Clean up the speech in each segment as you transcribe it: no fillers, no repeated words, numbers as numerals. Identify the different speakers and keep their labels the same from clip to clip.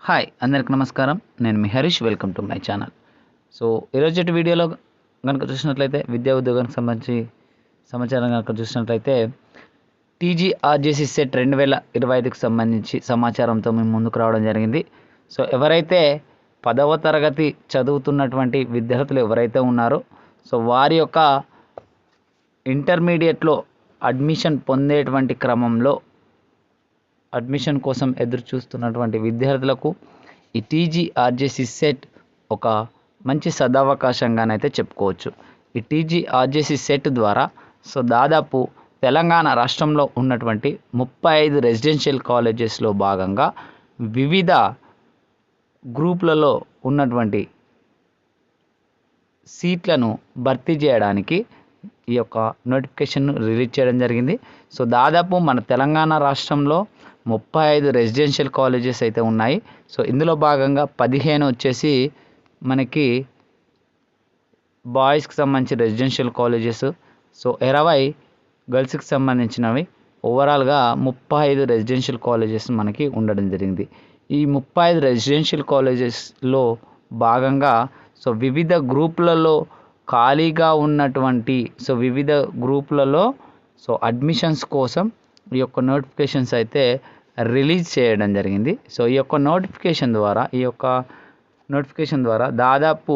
Speaker 1: Hi అందరికి నమస్కారం. నేను మీ Harish. Welcome to my channel. So ఈరోజు వీడియోలో కనుక చూసినట్లయితే విద్యా ఉద్యోగానికి సంబంధించి సమాచారం కనుక చూసినట్లయితే టీజీఆర్జేసీ సెట్ 2025కి సంబంధించి సమాచారంతో మేము ముందుకు రావడం జరిగింది. సో ఎవరైతే 10వ తరగతి చదువుతున్నటువంటి విద్యార్థులు ఎవరైతే ఉన్నారో సో వారి యొక్క ఇంటర్మీడియట్లో అడ్మిషన్ పొందేటువంటి క్రమంలో అడ్మిషన్ కోసం ఎదురు చూస్తున్నటువంటి విద్యార్థులకు ఈ టీజీఆర్జేసీ సెట్ ఒక మంచి సదవకాశంగానైతే చెప్పుకోవచ్చు. ఈ టీజీఆర్జేసీ సెట్ ద్వారా సో దాదాపు తెలంగాణ రాష్ట్రంలో ఉన్నటువంటి 35 రెసిడెన్షియల్ కాలేజెస్లో భాగంగా వివిధ గ్రూపులలో ఉన్నటువంటి సీట్లను భర్తీ చేయడానికి ఈ యొక్క నోటిఫికేషన్ రిలీజ్ చేయడం జరిగింది. సో దాదాపు మన తెలంగాణ రాష్ట్రంలో 35 రెసిడెన్షియల్ కాలేజెస్ అయితే ఉన్నాయి. సో ఇందులో భాగంగా 15 వచ్చేసి మనకి బాయ్స్కి సంబంధించి రెసిడెన్షియల్ కాలేజెస్, సో 20 గర్ల్స్కి సంబంధించినవి. ఓవరాల్గా 35 రెసిడెన్షియల్ కాలేజెస్ మనకి ఉండడం జరిగింది. ఈ 35 రెసిడెన్షియల్ కాలేజెస్లో భాగంగా సో వివిధ గ్రూపులలో ఖాళీగా ఉన్నటువంటి వివిధ గ్రూపులలో అడ్మిషన్స్ కోసం ఈ యొక్క నోటిఫికేషన్స్ అయితే రిలీజ్ చేయడం జరిగింది. సో ఈ యొక్క నోటిఫికేషన్ ద్వారా దాదాపు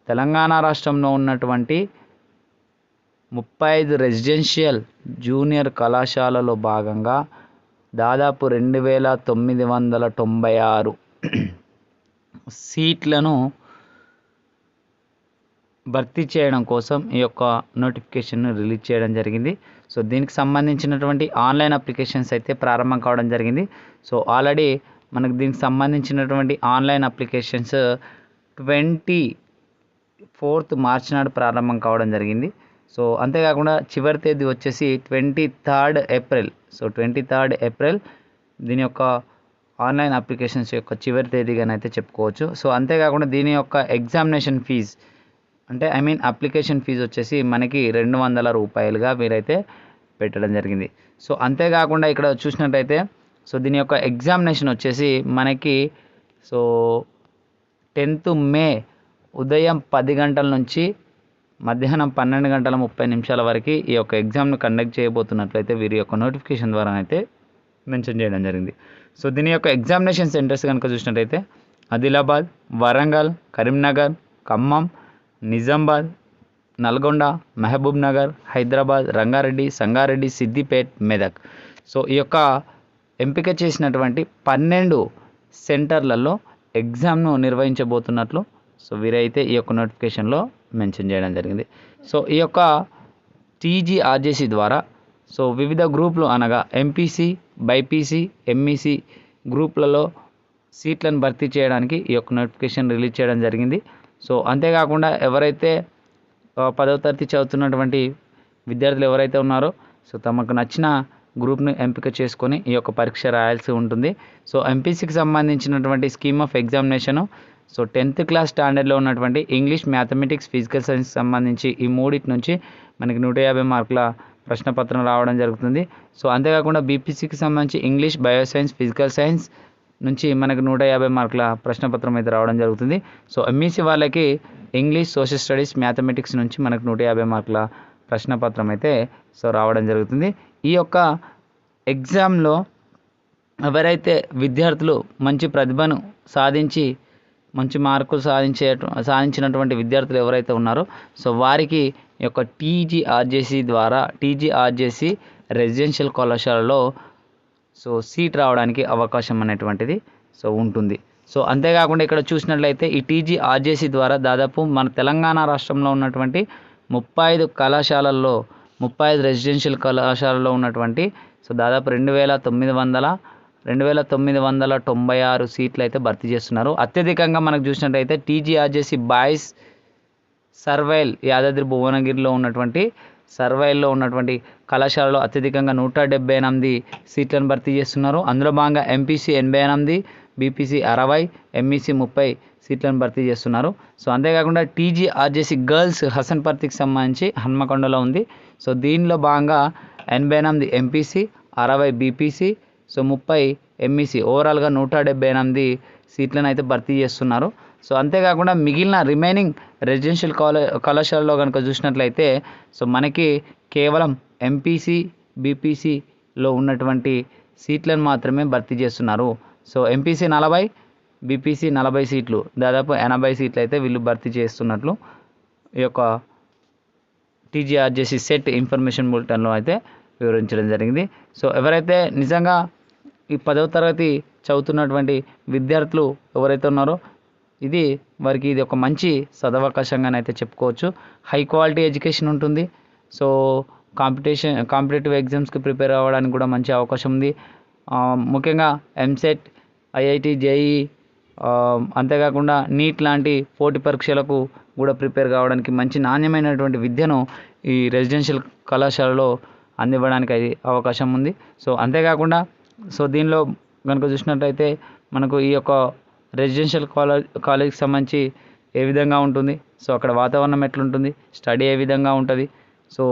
Speaker 1: తెలంగాణ రాష్ట్రంలో ఉన్నటువంటి 35 రెసిడెన్షియల్ జూనియర్ కళాశాలలో భాగంగా దాదాపు 2996 సీట్లను భర్తీ చేయడం కోసం ఈ యొక్క నోటిఫికేషన్ను రిలీజ్ చేయడం జరిగింది. సో దీనికి సంబంధించినటువంటి ఆన్లైన్ అప్లికేషన్స్ అయితే ప్రారంభం కావడం జరిగింది. సో ఆల్రెడీ మనకు దీనికి సంబంధించినటువంటి ఆన్లైన్ అప్లికేషన్స్ 24th మార్చి నాడు ప్రారంభం కావడం జరిగింది. సో అంతేకాకుండా చివరి తేదీ వచ్చేసి 23rd April. So 23rd April దీని యొక్క ఆన్లైన్ అప్లికేషన్స్ యొక్క చివరి తేదీగానైతే చెప్పుకోవచ్చు. సో అంతేకాకుండా దీని యొక్క ఎగ్జామినేషన్ ఫీజు అప్లికేషన్ ఫీజు వచ్చేసి మనకి 200 రూపాయలుగా వీరైతే పెట్టడం జరిగింది. సో అంతేకాకుండా ఇక్కడ చూసినట్టయితే సో దీని యొక్క ఎగ్జామినేషన్ వచ్చేసి మనకి 10th మే ఉదయం 10 గంటల నుంచి మధ్యాహ్నం 12 గంటల 30 నిమిషాల వరకు ఈ యొక్క ఎగ్జామ్ను కండక్ట్ చేయబోతున్నట్లయితే వీరి యొక్క నోటిఫికేషన్ ద్వారా అయితే మెన్షన్ చేయడం జరిగింది. సో దీని యొక్క ఎగ్జామినేషన్ సెంటర్స్ కనుక చూసినట్టయితే ఆదిలాబాద్, వరంగల్, కరీంనగర్, ఖమ్మం, నిజామాబాద్, నల్గొండ, మహబూబ్ నగర్, హైదరాబాద్, రంగారెడ్డి, సంగారెడ్డి, సిద్దిపేట్, మెదక్. సో ఈ యొక్క ఎంపిక చేసినటువంటి 12 సెంటర్లలో ఎగ్జామ్ను నిర్వహించబోతున్నట్లు సో వీరైతే ఈ యొక్క నోటిఫికేషన్లో మెన్షన్ చేయడం జరిగింది. సో ఈ యొక్క టీజీఆర్జేసీ ద్వారా సో వివిధ గ్రూపులు అనగా ఎంపీసీ, బైపీసీ, ఎంఈసీ గ్రూపులలో సీట్లను భర్తీ చేయడానికి ఈ యొక్క నోటిఫికేషన్ రిలీజ్ చేయడం జరిగింది. సో అంతేకాకుండా ఎవరైతే 10వ తరగతి చదువుతున్నటువంటి విద్యార్థులు ఎవరైతే ఉన్నారో సో తమకు నచ్చిన గ్రూప్ను ఎంపిక చేసుకొని ఈ యొక్క పరీక్ష రాయాల్సి ఉంటుంది. సో ఎంపీసీకి సంబంధించినటువంటి scheme of examination so 10th class స్టాండర్డ్లో ఉన్నటువంటి ఇంగ్లీష్, మ్యాథమెటిక్స్, ఫిజికల్ సైన్స్ సంబంధించి ఈ మూడింటి నుంచి మనకి 150 మార్కుల ప్రశ్నపత్రం రావడం జరుగుతుంది. సో అంతేకాకుండా బీపీసీకి సంబంధించి ఇంగ్లీష్, బయోసైన్స్, ఫిజికల్ సైన్స్ నుంచి మనకు 150 మార్కుల ప్రశ్నపత్రం అయితే రావడం జరుగుతుంది. సో ఎంఈసీ వాళ్ళకి ఇంగ్లీష్, సోషల్ స్టడీస్, మ్యాథమెటిక్స్ నుంచి మనకు 150 మార్కుల ప్రశ్నపత్రం అయితే సో రావడం జరుగుతుంది. ఈ యొక్క ఎగ్జామ్లో ఎవరైతే విద్యార్థులు మంచి ప్రతిభను సాధించి మంచి మార్కులు సాధించినటువంటి విద్యార్థులు ఎవరైతే ఉన్నారో సో వారికి ఈ యొక్క టీజీఆర్జేసీ రెసిడెన్షియల్ కళాశాలలో సో సీట్ రావడానికి అవకాశం అనేటువంటిది సో ఉంటుంది. సో అంతేకాకుండా ఇక్కడ చూసినట్లయితే ఈ టీజీఆర్జేసీ ద్వారా దాదాపు మన తెలంగాణ రాష్ట్రంలో ఉన్నటువంటి 35 రెసిడెన్షియల్ కళాశాలలో ఉన్నటువంటి సో దాదాపు 2996 సీట్లు అయితే భర్తీ చేస్తున్నారు. అత్యధికంగా మనకు చూసినట్లయితే టీజీఆర్జేసీ బాయ్స్ సర్వైల్ యాదాద్రి భువనగిరిలో ఉన్నటువంటి కళాశాలలో అత్యధికంగా 178 సీట్లను భర్తీ చేస్తున్నారు. అందులో భాగంగా ఎంపీసీ 88, బీపీసీ 60, ఎంఈసీ 30 సీట్లను భర్తీ చేస్తున్నారు. సో అంతేకాకుండా టీజీఆర్జేసీ గర్ల్స్ హసన్పర్తికి సంబంధించి హన్మకొండలో ఉంది. సో దీనిలో భాగంగా 88 ఎంపీసీ, 60 బీపీసీ, సో 30 ఎంఈసీ ఓవరాల్గా 178 సీట్లను అయితే భర్తీ చేస్తున్నారు. సో అంతేకాకుండా మిగిలిన రిమైనింగ్ రెసిడెన్షియల్ కళాశాలలో కనుక చూసినట్లయితే సో మనకి కేవలం ఎంపీసీ బీపీసీలో ఉన్నటువంటి సీట్లను మాత్రమే భర్తీ చేస్తున్నారు. సో ఎంపీసీ 40, బీపీసీ 40 సీట్లు, దాదాపు 80 సీట్లు అయితే వీళ్ళు భర్తీ చేస్తున్నట్లు ఈ యొక్క టీజీఆర్జేసీ సెట్ ఇన్ఫర్మేషన్ బులెటిన్లో అయితే వివరించడం జరిగింది. సో ఎవరైతే నిజంగా ఈ 10వ తరగతి చదువుతున్నటువంటి విద్యార్థులు ఎవరైతే ఉన్నారో వారికి ఇది ఒక మంచి సదవకాశంగానైతే చెప్పుకోవచ్చు. హై క్వాలిటీ ఎడ్యుకేషన్ ఉంటుంది. సో కాంపిటేటివ్ ఎగ్జామ్స్కి ప్రిపేర్ అవ్వడానికి కూడా మంచి అవకాశం ఉంది. ముఖ్యంగా ఎంసెట్, ఐఐటి, జేఈఈ, అంతేకాకుండా నీట్ లాంటి పోటీ పరీక్షలకు కూడా ప్రిపేర్ కావడానికి మంచి నాణ్యమైనటువంటి విద్యను ఈ రెసిడెన్షియల్ కళాశాలలో అందివ్వడానికి అది అవకాశం ఉంది. సో అంతేకాకుండా సో దీనిలో కనుక చూసినట్లయితే మనకు ఈ యొక్క రెసిడెన్షియల్ కాలేజ్కి సంబంధించి ఏ విధంగా ఉంటుంది, సో అక్కడ వాతావరణం ఎట్లుంటుంది, స్టడీ ఏ విధంగా ఉంటుంది, సో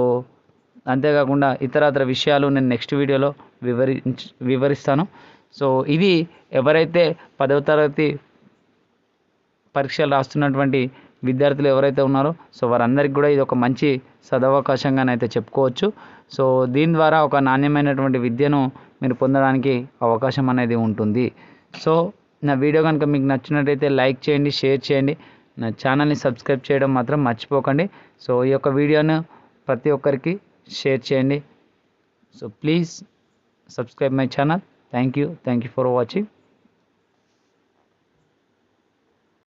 Speaker 1: అంతేకాకుండా ఇతరత్ర విషయాలు నేను నెక్స్ట్ వీడియోలో వివరిస్తాను. సో ఇది ఎవరైతే 10వ తరగతి పరీక్షలు రాస్తున్నటువంటి విద్యార్థులు ఎవరైతే ఉన్నారో సో వారందరికీ కూడా ఇది ఒక మంచి సదవకాశంగానైతే చెప్పుకోవచ్చు. సో దీని ద్వారా ఒక నాణ్యమైనటువంటి విద్యను మీరు పొందడానికి అవకాశం అనేది ఉంటుంది. సో నా వీడియో కనుక మీకు నచ్చినట్టయితే లైక్ చేయండి, షేర్ చేయండి, నా ఛానల్ని సబ్స్క్రైబ్ చేయడం మాత్రం మర్చిపోకండి. సో ఈ యొక్క వీడియోను ప్రతి ఒక్కరికి షేర్ చేయండి. So please subscribe my channel. Thank you for watching.